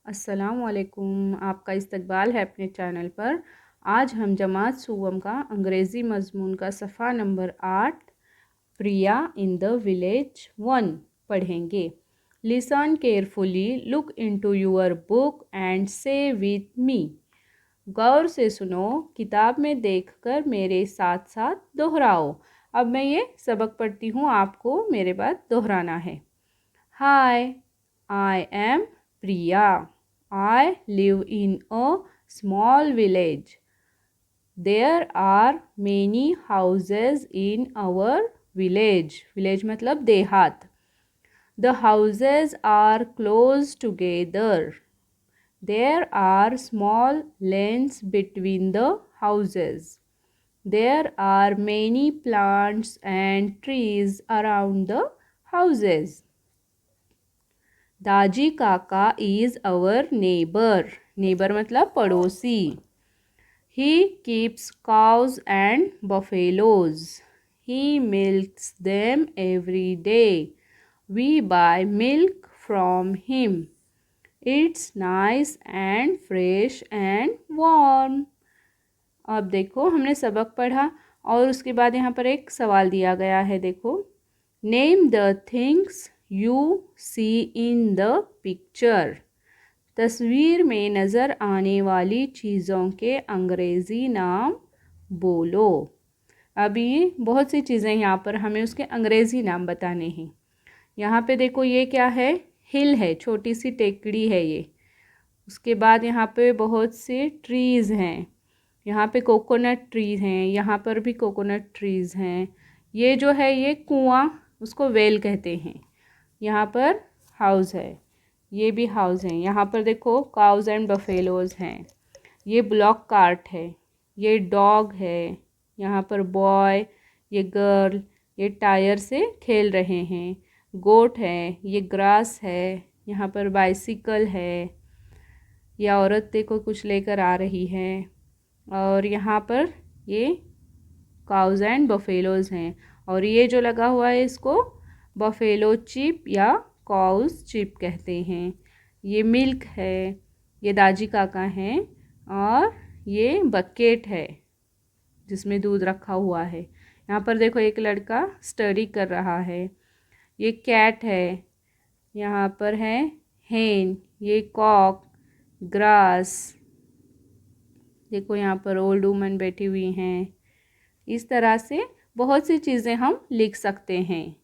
अस्सलामुअलैकुम। आपका इस्तकबाल है अपने चैनल पर। आज हम जमात सुवम का अंग्रेज़ी मज़मून का सफ़ा number 8 Priya in the village 1 पढ़ेंगे। Listen carefully, look into your book and से विथ मी। गौर से सुनो, किताब में देखकर मेरे साथ साथ दोहराओ। अब मैं ये सबक पढ़ती हूँ, आपको मेरे बाद दोहराना है। Hi, I am Priya. I live in a small village. There are many houses in our village. Village मतलब देहात. The houses are close together. There are small lanes between the houses. There are many plants and trees around the houses. दाजी काका is our neighbour. Neighbour मतलब पड़ोसी. He keeps cows and buffaloes. He milks them every day. We buy milk from him. It's nice and fresh and warm. अब देखो, हमने सबक पढ़ा और उसके बाद यहाँ पर एक सवाल दिया गया है. देखो, name the things you see in the picture. तस्वीर में नज़र आने वाली चीज़ों के अंग्रेज़ी नाम बोलो. अभी बहुत सी चीज़ें यहाँ पर हमें उसके अंग्रेज़ी नाम बताने हैं. यहाँ पे देखो, ये क्या है? हिल है, छोटी सी टेकड़ी है ये. उसके बाद यहाँ पे बहुत से ट्रीज़ हैं. यहाँ पे कोकोनट ट्रीज़ हैं, यहाँ पर भी कोकोनट ट्रीज़ हैं. ये जो है ये कुआं, उसको वेल कहते हैं. यहाँ पर हाउस है, ये भी हाउस है. यहाँ पर देखो काउज एंड बफेलोज हैं. ये ब्लॉक कार्ट है. ये डॉग है. यहाँ पर बॉय, ये गर्ल, ये टायर से खेल रहे हैं. गोट है, ये ग्रास है. यहाँ पर बाइसिकल है. ये औरत देखो कुछ लेकर आ रही है. और यहाँ पर ये काउज एंड बफेलोज हैं. और ये जो लगा हुआ है इसको बफेलो चिप या काउज चिप कहते हैं. ये मिल्क है. ये दाजी काका हैं. और ये बकेट है जिसमें दूध रखा हुआ है. यहाँ पर देखो एक लड़का स्टडी कर रहा है. ये कैट है. यहाँ पर है हेन. ये कॉक, ग्रास. देखो यहाँ पर ओल्ड वुमन बैठी हुई हैं. इस तरह से बहुत सी चीज़ें हम लिख सकते हैं.